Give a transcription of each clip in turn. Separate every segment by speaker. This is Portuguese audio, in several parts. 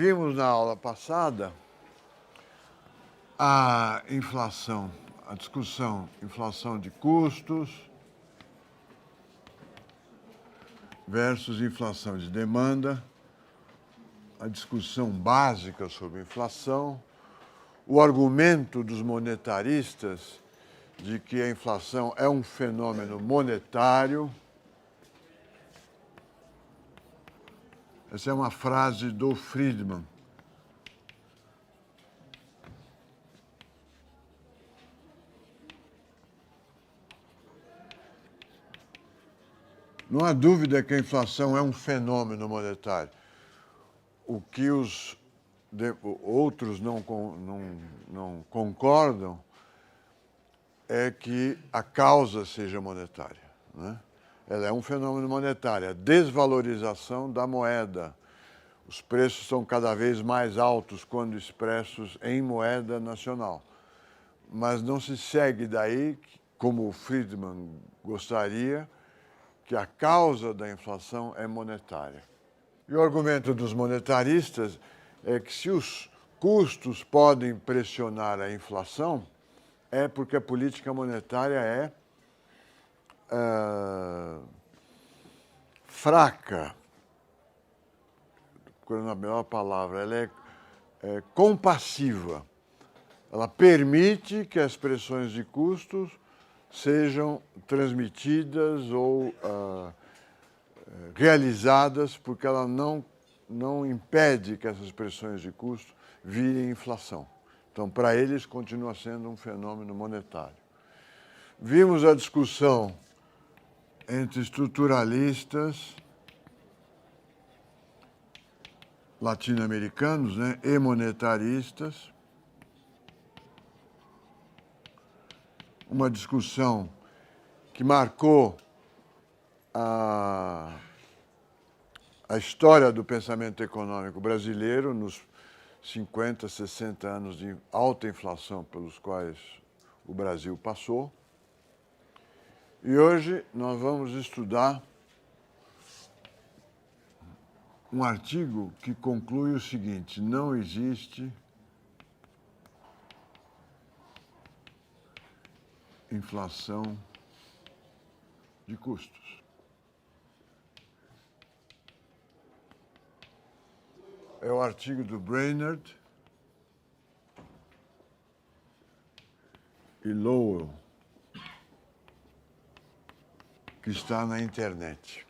Speaker 1: Vimos na aula passada a inflação, a discussão, inflação de custos versus inflação de demanda, a discussão básica sobre inflação, o argumento dos monetaristas de que a inflação é um fenômeno monetário. Essa é uma frase do Friedman. Não há dúvida que a inflação é um fenômeno monetário. O que os outros não concordam é que a causa seja monetária, né? Ela é um fenômeno monetário, a desvalorização da moeda. Os preços são cada vez mais altos quando expressos em moeda nacional. Mas não se segue daí, como o Friedman gostaria, que a causa da inflação é monetária. E o argumento dos monetaristas é que se os custos podem pressionar a inflação, é porque a política monetária é fraca, procurando a melhor palavra, ela é compassiva. Ela permite que as pressões de custos sejam transmitidas ou realizadas, porque ela não impede que essas pressões de custo virem inflação. Então, para eles, continua sendo um fenômeno monetário. Vimos a discussão entre estruturalistas latino-americanos, né, e monetaristas. Uma discussão que marcou a história do pensamento econômico brasileiro nos 50, 60 anos de alta inflação pelos quais o Brasil passou. E hoje nós vamos estudar um artigo que conclui o seguinte: não existe inflação de custos. É o artigo do Brainerd e Lowell, que está na internet.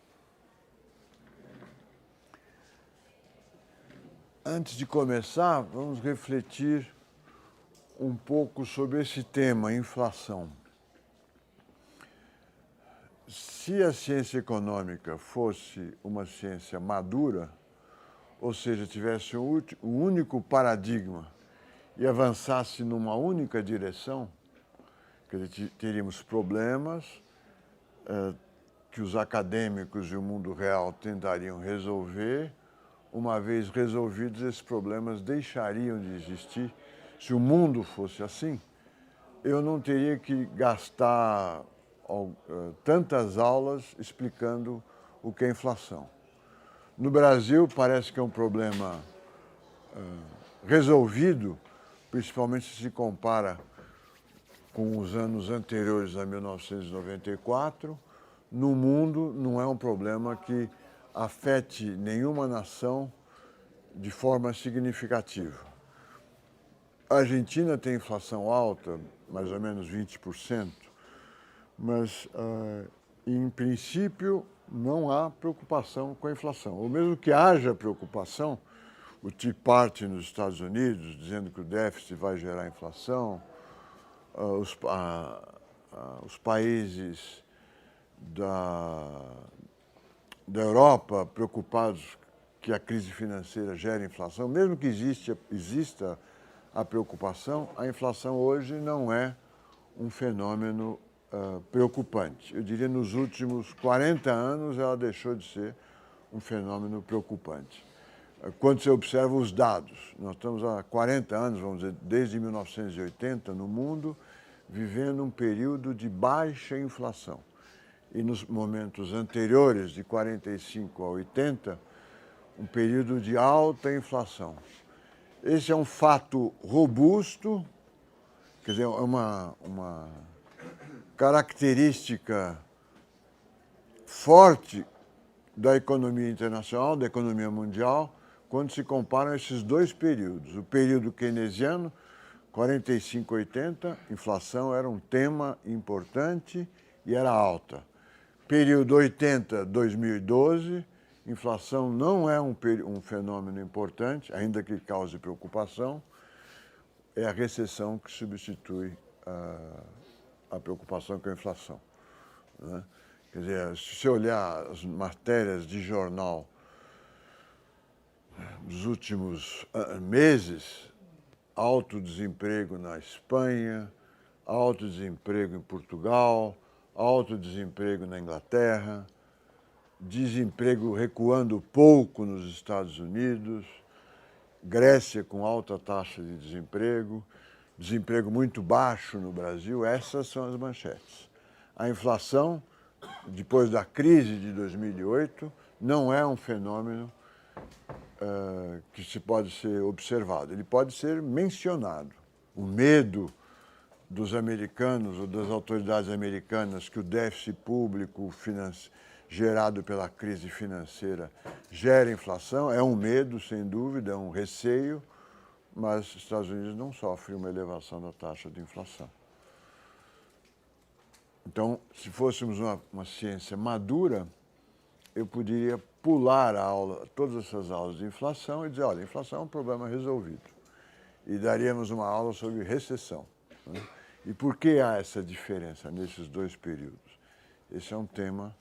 Speaker 1: Antes de começar, vamos refletir um pouco sobre esse tema, inflação. Se a ciência econômica fosse uma ciência madura, ou seja, tivesse um único paradigma e avançasse numa única direção, teríamos problemas que os acadêmicos e o mundo real tentariam resolver. Uma vez resolvidos, esses problemas deixariam de existir. Se o mundo fosse assim, eu não teria que gastar tantas aulas explicando o que é inflação. No Brasil, parece que é um problema resolvido, principalmente se compara com os anos anteriores a 1994. No mundo, não é um problema que afete nenhuma nação de forma significativa. A Argentina tem inflação alta, mais ou menos 20%, mas, em princípio, não há preocupação com a inflação. Ou mesmo que haja preocupação, o Tea Party nos Estados Unidos, dizendo que o déficit vai gerar inflação, os países da Europa preocupados que a crise financeira gere inflação, mesmo que exista a preocupação, a inflação hoje não é um fenômeno preocupante. Eu diria, nos últimos 40 anos, ela deixou de ser um fenômeno preocupante. Quando você observa os dados, nós estamos há 40 anos, vamos dizer, desde 1980, no mundo, vivendo um período de baixa inflação. E nos momentos anteriores, de 45 a 80, um período de alta inflação. Esse é um fato robusto, quer dizer, é uma característica forte da economia internacional, da economia mundial, quando se comparam esses dois períodos. O período keynesiano, 45, 80, inflação era um tema importante e era alta. Período 80, 2012, inflação não é um fenômeno importante, ainda que cause preocupação, é a recessão que substitui a preocupação com a inflação, né? Quer dizer, se você olhar as matérias de jornal dos últimos meses, alto desemprego na Espanha, alto desemprego em Portugal, alto desemprego na Inglaterra, desemprego recuando pouco nos Estados Unidos, Grécia com alta taxa de desemprego, desemprego muito baixo no Brasil, essas são as manchetes. A inflação, depois da crise de 2008, não é um fenômeno que se pode ser observado. Ele pode ser mencionado. O medo dos americanos ou das autoridades americanas que o déficit público gerado pela crise financeira gera inflação é um medo, sem dúvida, é um receio, mas os Estados Unidos não sofrem uma elevação da taxa de inflação. Então, se fôssemos uma ciência madura, eu poderia pular a aula, todas essas aulas de inflação e dizer, olha, a inflação é um problema resolvido. E daríamos uma aula sobre recessão, né? E por que há essa diferença nesses dois períodos? Esse é um tema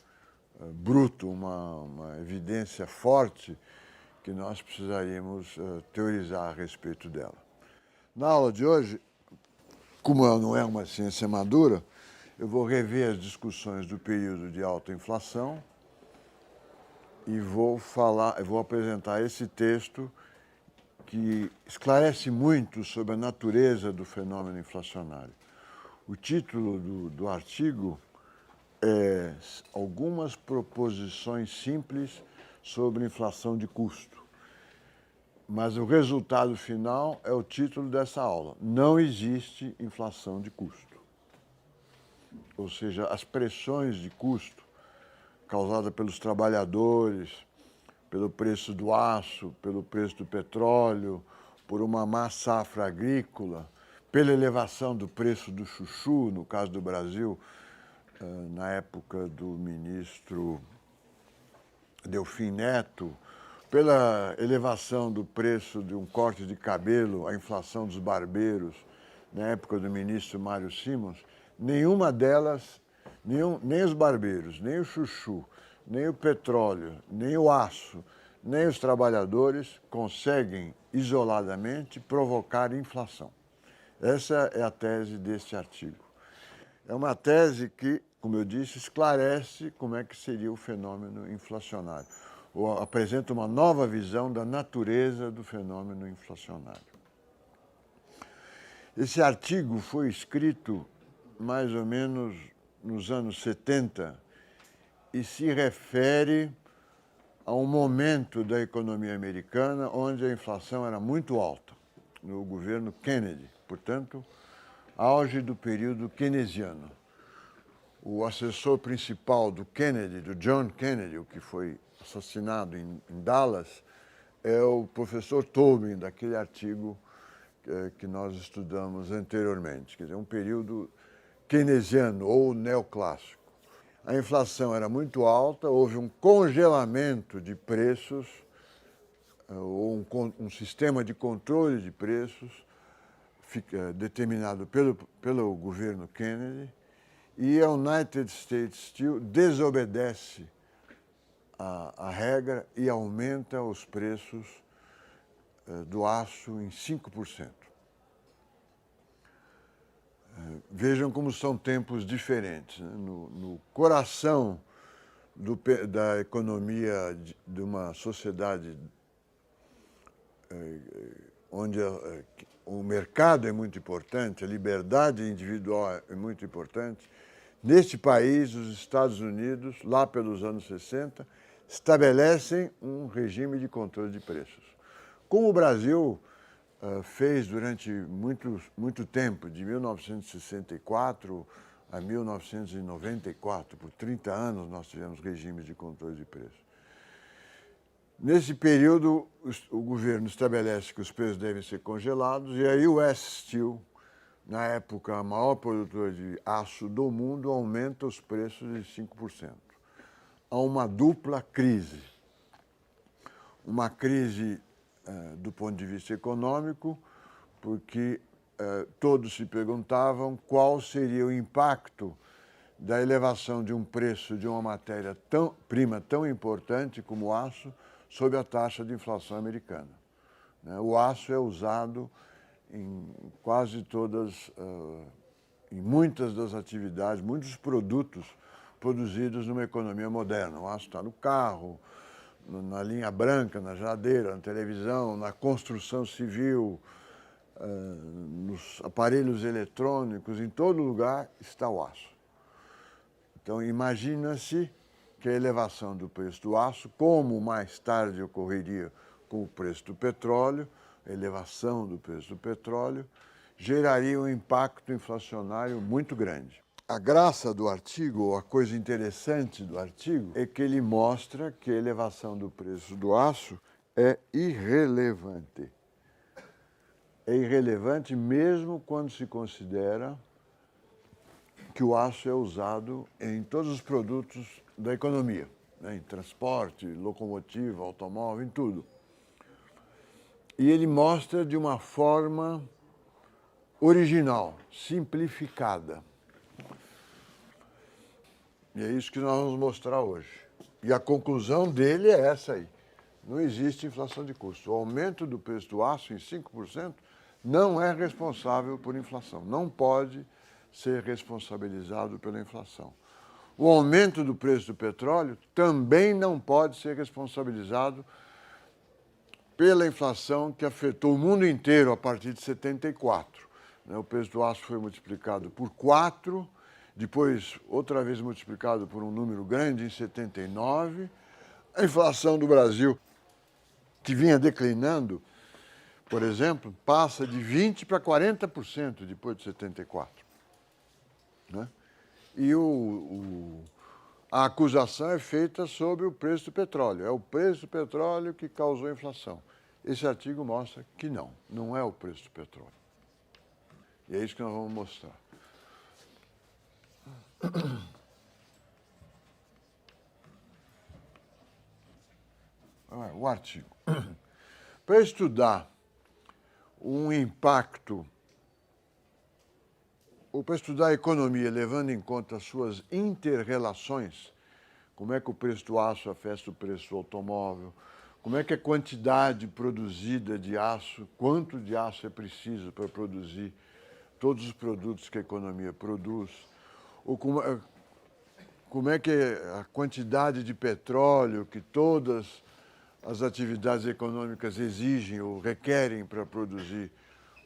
Speaker 1: bruto, uma evidência forte que nós precisaríamos teorizar a respeito dela. Na aula de hoje, como ela não é uma ciência madura, eu vou rever as discussões do período de alta inflação e vou apresentar esse texto que esclarece muito sobre a natureza do fenômeno inflacionário. O título do artigo é Algumas proposições simples sobre inflação de custo. Mas o resultado final é o título dessa aula. Não existe inflação de custo. Ou seja, as pressões de custo causadas pelos trabalhadores, pelo preço do aço, pelo preço do petróleo, por uma má safra agrícola, pela elevação do preço do chuchu, no caso do Brasil, na época do ministro Delfim Neto, pela elevação do preço de um corte de cabelo, a inflação dos barbeiros, na época do ministro Mário Simons, nenhuma delas, nem os barbeiros, nem o chuchu, nem o petróleo, nem o aço, nem os trabalhadores conseguem isoladamente provocar inflação. Essa é a tese deste artigo. É uma tese que, como eu disse, esclarece como é que seria o fenômeno inflacionário, ou apresenta uma nova visão da natureza do fenômeno inflacionário. Esse artigo foi escrito mais ou menos nos anos 70 e se refere a um momento da economia americana onde a inflação era muito alta, no governo Kennedy, portanto, auge do período keynesiano. O assessor principal do Kennedy, do John Kennedy, o que foi assassinado em Dallas, é o professor Tobin, daquele artigo que nós estudamos anteriormente, quer dizer, um período keynesiano ou neoclássico. A inflação era muito alta, houve um congelamento de preços, ou um sistema de controle de preços determinado pelo governo Kennedy, e a United States Steel desobedece a regra e aumenta os preços do aço em 5%. Vejam como são tempos diferentes, né? No coração da economia de uma sociedade onde o mercado é muito importante, a liberdade individual é muito importante, neste país, os Estados Unidos, lá pelos anos 60, estabelecem um regime de controle de preços. Como o Brasil fez durante muito tempo, de 1964 a 1994, por 30 anos nós tivemos regimes de controle de preços. Nesse período, o governo estabelece que os preços devem ser congelados e aí o US Steel, na época a maior produtora de aço do mundo, aumenta os preços de 5%. Há uma dupla crise. Uma crise do ponto de vista econômico, porque todos se perguntavam qual seria o impacto da elevação de um preço de uma matéria-prima tão importante como o aço sobre a taxa de inflação americana. O aço é usado em quase todas, em muitas das atividades, muitos produtos produzidos numa economia moderna. O aço está no carro, na linha branca, na geladeira, na televisão, na construção civil, nos aparelhos eletrônicos, em todo lugar está o aço. Então, imagina-se que a elevação do preço do aço, como mais tarde ocorreria com o preço do petróleo, a elevação do preço do petróleo, geraria um impacto inflacionário muito grande. A graça do artigo, ou a coisa interessante do artigo, é que ele mostra que a elevação do preço do aço é irrelevante. É irrelevante mesmo quando se considera que o aço é usado em todos os produtos da economia, né? Em transporte, locomotiva, automóvel, em tudo. E ele mostra de uma forma original, simplificada. E é isso que nós vamos mostrar hoje. E a conclusão dele é essa aí. Não existe inflação de custo. O aumento do preço do aço em 5% não é responsável por inflação. Não pode ser responsabilizado pela inflação. O aumento do preço do petróleo também não pode ser responsabilizado pela inflação que afetou o mundo inteiro a partir de 74. O preço do aço foi multiplicado por 4, depois outra vez multiplicado por um número grande em 79. A inflação do Brasil, que vinha declinando, por exemplo, passa de 20% para 40% depois de 74. Né? E a acusação é feita sobre o preço do petróleo. É o preço do petróleo que causou a inflação. Esse artigo mostra que não é o preço do petróleo. E é isso que nós vamos mostrar. O artigo. Para estudar um impacto, ou para estudar a economia levando em conta as suas inter-relações, como é que o preço do aço afeta o preço do automóvel, como é que a quantidade produzida de aço, quanto de aço é preciso para produzir todos os produtos que a economia produz, ou como é que a quantidade de petróleo que todas as atividades econômicas exigem ou requerem para produzir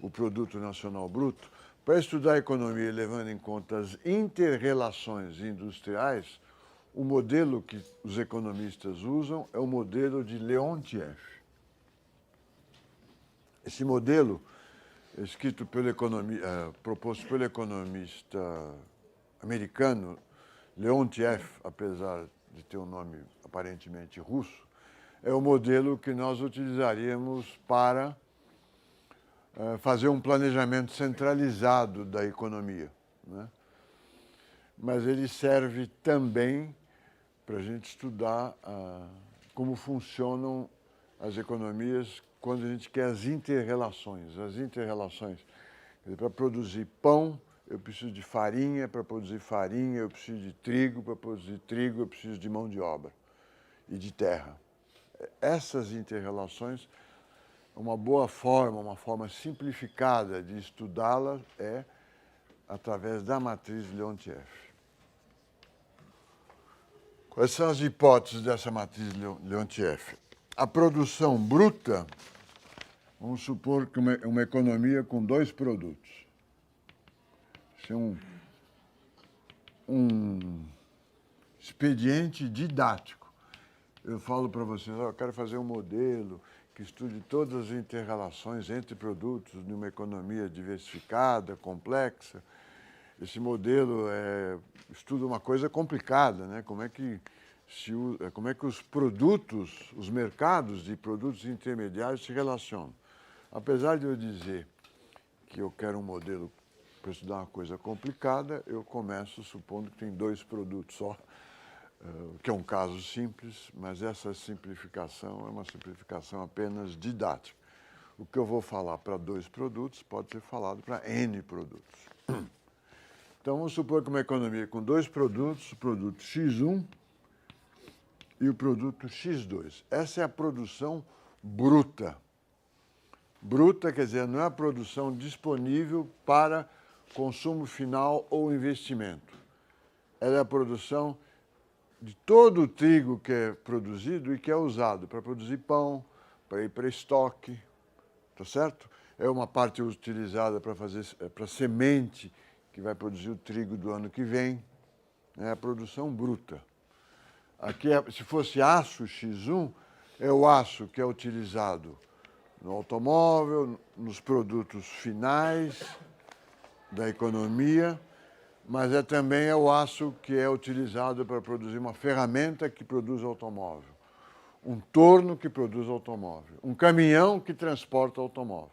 Speaker 1: o produto nacional bruto. Para estudar a economia levando em conta as inter-relações industriais, o modelo que os economistas usam é o modelo de Leontiev. Esse modelo, proposto pelo economista americano Leontiev, apesar de ter um nome aparentemente russo, é o modelo que nós utilizaríamos para fazer um planejamento centralizado da economia, né? Mas ele serve também para a gente estudar como funcionam as economias quando a gente quer as inter-relações. As inter-relações, para produzir pão, eu preciso de farinha, para produzir farinha, eu preciso de trigo, para produzir trigo, eu preciso de mão de obra e de terra. Essas inter-relações, uma boa forma, uma forma simplificada de estudá-las é através da matriz Leontiev. Quais são as hipóteses dessa matriz Leontiev? A produção bruta, vamos supor que uma economia com 2 produtos. Isso é um expediente didático. eu falo para vocês, eu quero fazer um modelo que estude todas as inter-relações entre produtos numa economia diversificada, complexa. Esse modelo estuda uma coisa complicada, né? Como é que os produtos, os mercados de produtos intermediários se relacionam. Apesar de eu dizer que eu quero um modelo para estudar uma coisa complicada, eu começo supondo que tem 2 produtos só, que é um caso simples, mas essa simplificação é uma simplificação apenas didática. O que eu vou falar para 2 produtos pode ser falado para N produtos. Então, vamos supor que uma economia com 2 produtos, o produto X1 e o produto X2. Essa é a produção bruta. Bruta quer dizer, não é a produção disponível para consumo final ou investimento. Ela é a produção de todo o trigo que é produzido e que é usado para produzir pão, para ir para estoque, tá certo? É uma parte utilizada para semente que vai produzir o trigo do ano que vem, é a produção bruta. Aqui, se fosse aço X1, é o aço que é utilizado no automóvel, nos produtos finais da economia, mas também é o aço que é utilizado para produzir uma ferramenta que produz automóvel, um torno que produz automóvel, um caminhão que transporta automóvel.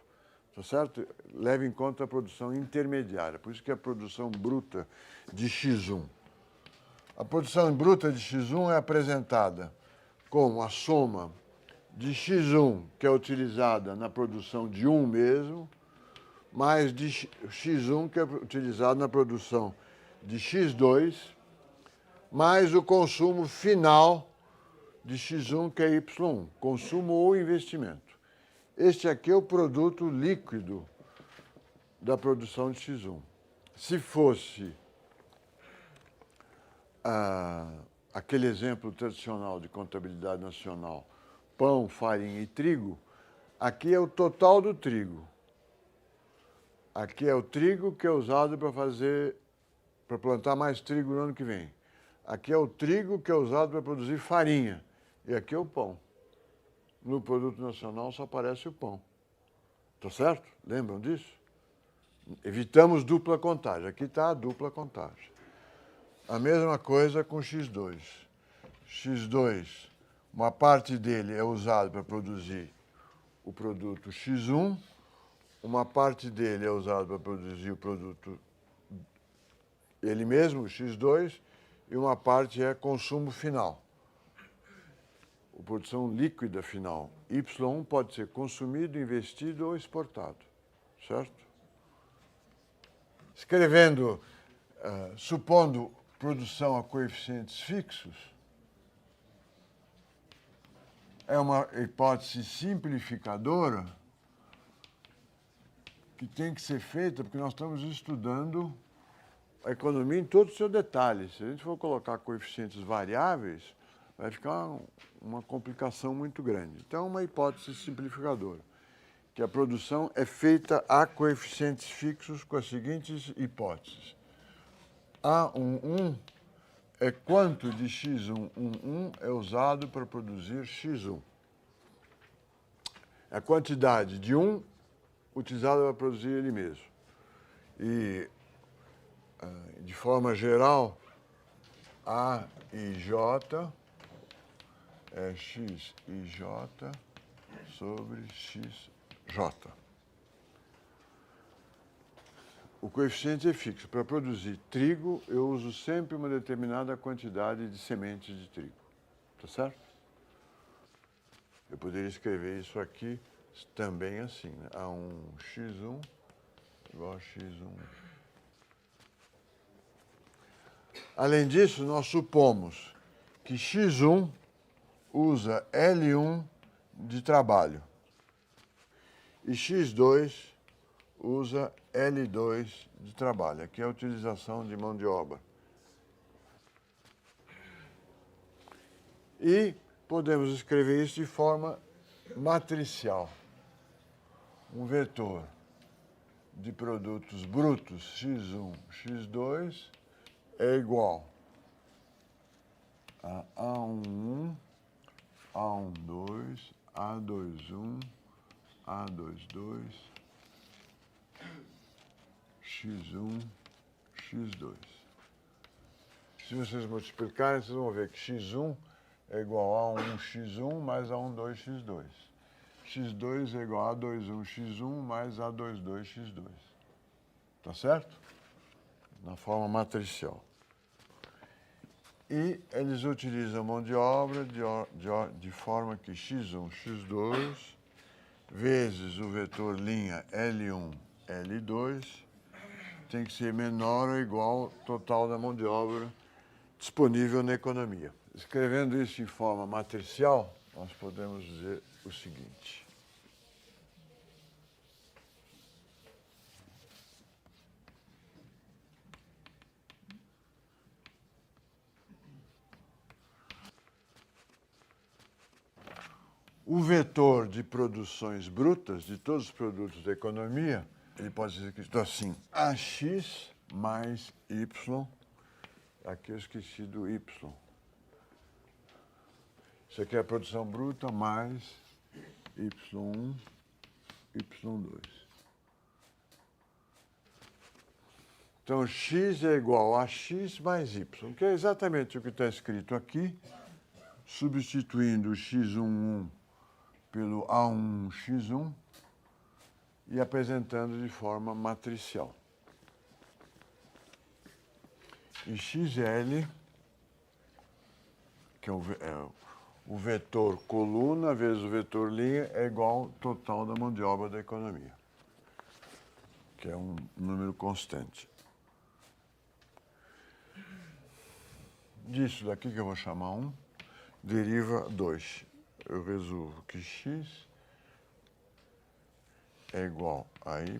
Speaker 1: Tá certo? Leve em conta a produção intermediária, por isso que é a produção bruta de X1. A produção bruta de X1 é apresentada como a soma de X1, que é utilizada na produção de 1 mesmo, mais de X1, que é utilizado na produção de X2, mais o consumo final de X1, que é Y1, consumo ou investimento. Este aqui é o produto líquido da produção de X1. Se fosse aquele exemplo tradicional de contabilidade nacional, pão, farinha e trigo, aqui é o total do trigo. Aqui é o trigo que é usado para plantar mais trigo no ano que vem. Aqui é o trigo que é usado para produzir farinha. E aqui é o pão. No produto nacional só aparece o pão. Tá certo? Lembram disso? Evitamos dupla contagem. Aqui está a dupla contagem. A mesma coisa com X2. X2, uma parte dele é usada para produzir o produto X1, uma parte dele é usada para produzir o produto ele mesmo, o X2, e uma parte é consumo final. A produção líquida final. Y1 pode ser consumido, investido ou exportado, certo? Escrevendo, supondo produção a coeficientes fixos, é uma hipótese simplificadora que tem que ser feita porque nós estamos estudando a economia em todos os seus detalhes. Se a gente for colocar coeficientes variáveis, vai ficar uma complicação muito grande. Então, uma hipótese simplificadora, que a produção é feita a coeficientes fixos com as seguintes hipóteses. A11 é quanto de X1 é usado para produzir X1. É a quantidade de 1 utilizada para produzir ele mesmo. E, de forma geral, A e J é X e J sobre XJ. O coeficiente é fixo. Para produzir trigo, eu uso sempre uma determinada quantidade de sementes de trigo. Tá certo? Eu poderia escrever isso aqui também assim, né? A1x1 igual a x1. Além disso, nós supomos que x1 usa L1 de trabalho e x2 usa L2 de trabalho. Aqui é a utilização de mão de obra. E podemos escrever isso de forma matricial. Um vetor de produtos brutos x1, x2 é igual a A11 A12, A21, A22, X1, X2. Se vocês multiplicarem, vocês vão ver que X1 é igual a 1x1 mais A12x2. X2 é igual a A21x1 mais A22x2. Tá certo? Na forma matricial. E eles utilizam mão de obra de forma que x1, x2, vezes o vetor linha L1, L2, tem que ser menor ou igual ao total da mão de obra disponível na economia. Escrevendo isso em forma matricial, nós podemos dizer o seguinte. O vetor de produções brutas de todos os produtos da economia, ele pode ser escrito assim, AX mais Y, aqui eu esqueci do Y. Isso aqui é a produção bruta mais Y1, Y2. Então, X é igual a X mais Y, que é exatamente o que está escrito aqui, substituindo o X11 pelo A1x1 e apresentando de forma matricial. E XL, que é o vetor coluna vezes o vetor linha, é igual ao total da mão de obra da economia, que é um número constante. Disso daqui, que eu vou chamar 1, deriva 2. Eu resolvo que x é igual a y,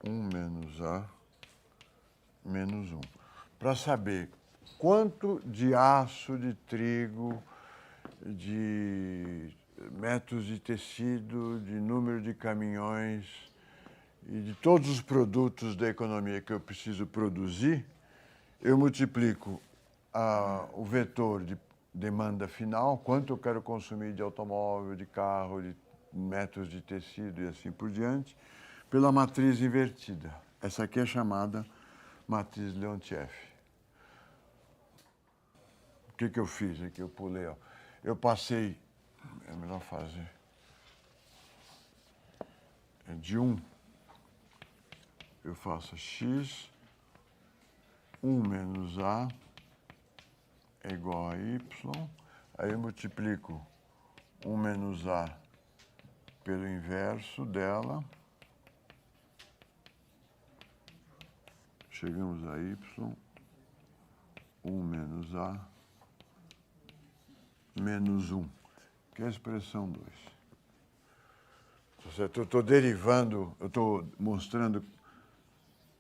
Speaker 1: 1 menos a menos 1. Para saber quanto de aço, de trigo, de metros de tecido, de número de caminhões e de todos os produtos da economia que eu preciso produzir, eu multiplico o vetor de demanda final, quanto eu quero consumir de automóvel, de carro, de metros de tecido e assim por diante, pela matriz invertida. Essa aqui é chamada matriz Leontief. O que eu fiz aqui? Eu pulei, ó. Eu passei, é melhor fazer, de 1, eu faço x, 1 menos a, é igual a y, aí eu multiplico 1 menos a pelo inverso dela, chegamos a y, 1 menos a, menos 1, que é a expressão 2. Certo? Eu estou derivando, eu estou mostrando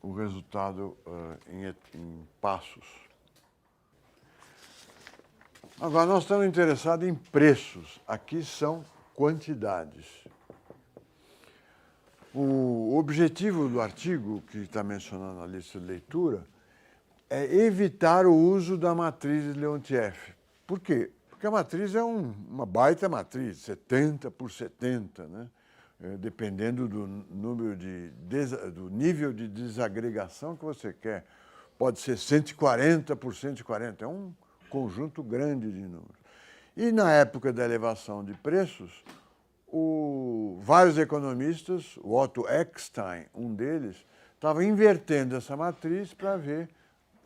Speaker 1: o resultado em passos. Agora, nós estamos interessados em preços. Aqui são quantidades. O objetivo do artigo, que está mencionado na lista de leitura, é evitar o uso da matriz Leontief. Por quê? Porque a matriz é uma baita matriz, 70 por 70, né? Dependendo do número do nível de desagregação que você quer. Pode ser 140 por 140, é um conjunto grande de números. E na época da elevação de preços, vários economistas, o Otto Eckstein, um deles, estava invertendo essa matriz para ver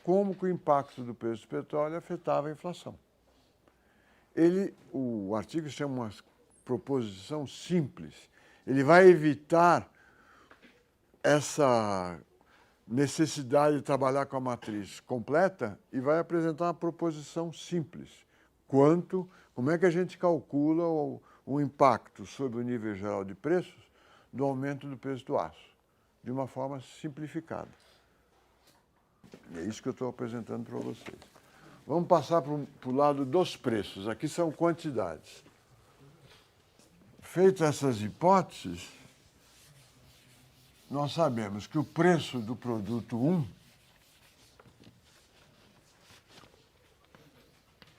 Speaker 1: como que o impacto do preço do petróleo afetava a inflação. O artigo chama uma proposição simples. Ele vai evitar essa necessidade de trabalhar com a matriz completa e vai apresentar uma proposição simples. Como é que a gente calcula o impacto sobre o nível geral de preços do aumento do preço do aço, de uma forma simplificada. É isso que eu estou apresentando para vocês. Vamos passar para o lado dos preços. Aqui são quantidades. Feitas essas hipóteses, nós sabemos que o preço do produto 1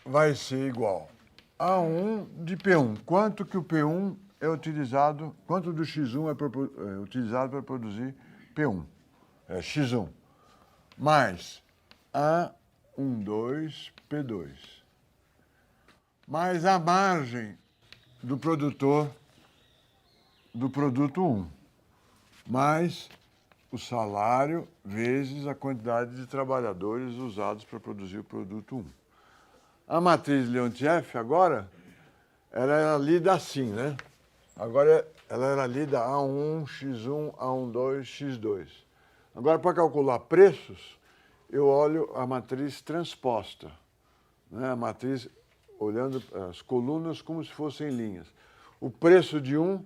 Speaker 1: vai ser igual A1 de P1. Quanto que o P1 é utilizado, quanto do X1 é utilizado para produzir P1? É X1. Mais A12, P2. Mais a margem do produtor do produto 1. Mais o salário vezes a quantidade de trabalhadores usados para produzir o produto 1. A matriz Leontief, agora, ela era lida assim, né? Agora, ela era lida A1, X1, A12, X2. Agora, para calcular preços, eu olho a matriz transposta, né? A matriz olhando as colunas como se fossem linhas. O preço de um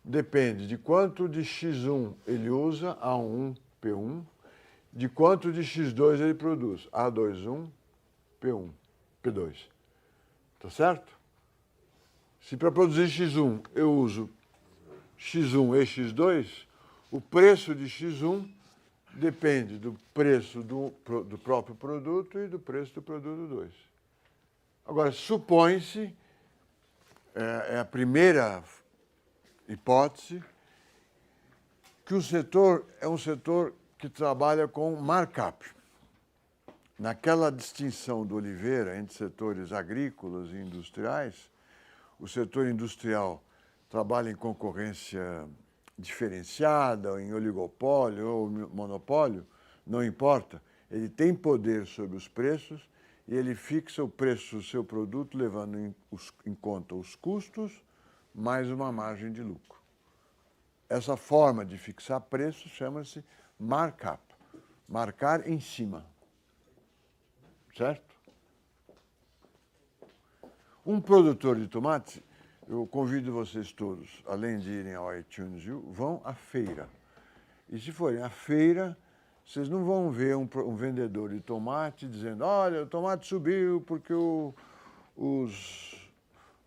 Speaker 1: depende de quanto de X1 ele usa, A1, P1, de quanto de X2 ele produz, A21, P1, P2. Tá certo? Se para produzir X1 eu uso X1 e X2, o preço de X1 depende do preço do próprio produto e do preço do produto 2. Agora, supõe-se, é a primeira hipótese, que o setor é um setor que trabalha com markup. Naquela distinção do Oliveira entre setores agrícolas e industriais, o setor industrial trabalha em concorrência diferenciada, em oligopólio ou monopólio, não importa, ele tem poder sobre os preços e ele fixa o preço do seu produto levando em conta os custos mais uma margem de lucro. Essa forma de fixar preço chama-se markup, marcar em cima, certo? Um produtor de tomate, eu convido vocês todos, além de irem ao iTunes, vão à feira. E se forem à feira, vocês não vão ver um vendedor de tomate dizendo, olha, o tomate subiu porque os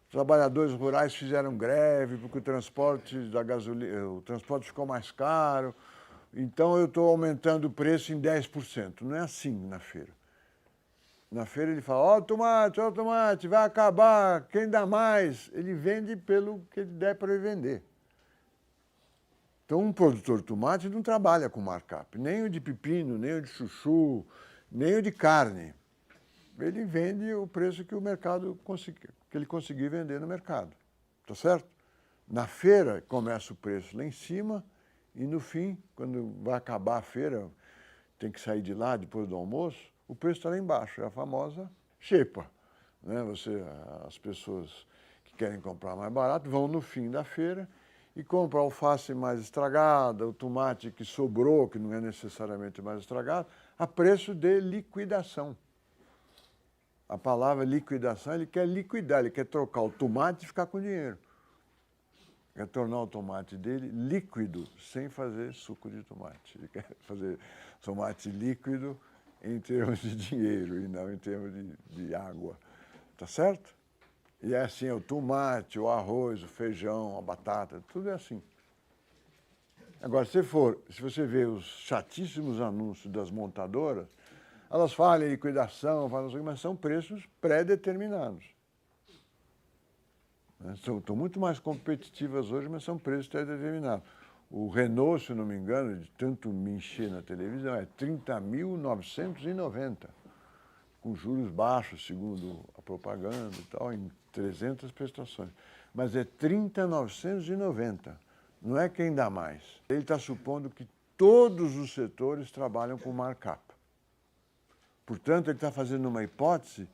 Speaker 1: trabalhadores rurais fizeram greve, porque o transporte da gasolina, o transporte ficou mais caro, então eu estou aumentando o preço em 10%. Não é assim na feira. Na feira ele fala, ó o tomate, vai acabar, quem dá mais? Ele vende pelo que ele der para ele vender. Então, um produtor de tomate não trabalha com markup, nem o de pepino, nem o de chuchu, nem o de carne. Ele vende o preço que o mercado que ele conseguir vender no mercado, tá certo? Na feira começa o preço lá em cima e no fim, quando vai acabar a feira, tem que sair de lá depois do almoço, o preço está lá embaixo, é a famosa xepa, né? As pessoas que querem comprar mais barato vão no fim da feira e compram a alface mais estragada, o tomate que sobrou, que não é necessariamente mais estragado, a preço de liquidação. A palavra liquidação, ele quer liquidar, ele quer trocar o tomate e ficar com dinheiro. Quer tornar o tomate dele líquido, sem fazer suco de tomate. Ele quer fazer tomate líquido em termos de dinheiro e não em termos de água. Tá certo? E é assim, o tomate, o arroz, o feijão, a batata, tudo é assim. Agora, se você vê os chatíssimos anúncios das montadoras, elas falam em liquidação, mas são preços pré-determinados. Estão muito mais competitivas hoje, mas são preços pré-determinados. O Renault, se não me engano, de tanto me encher na televisão, é 30.990, com juros baixos, segundo a propaganda e tal, em 300 prestações. Mas é 30.990, não é quem dá mais. Ele está supondo que todos os setores trabalham com markup. Portanto, ele está fazendo uma hipótese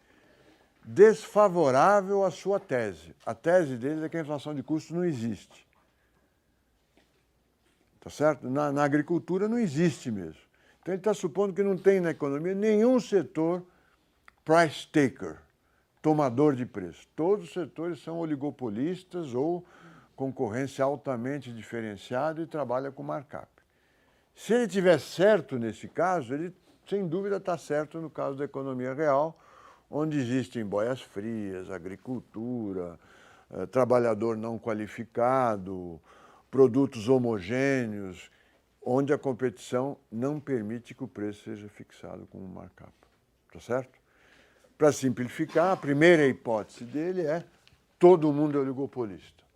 Speaker 1: desfavorável à sua tese. A tese dele é que a inflação de custos não existe. Tá certo? Na agricultura não existe mesmo. Então ele está supondo que não tem na economia nenhum setor price taker, tomador de preço. Todos os setores são oligopolistas ou concorrência altamente diferenciada e trabalha com markup. Se ele tiver certo nesse caso, ele sem dúvida está certo no caso da economia real, onde existem boias frias, agricultura, trabalhador não qualificado, produtos homogêneos, onde a competição não permite que o preço seja fixado com um markup. Tá certo? Para simplificar, a primeira hipótese dele é todo mundo é oligopolista.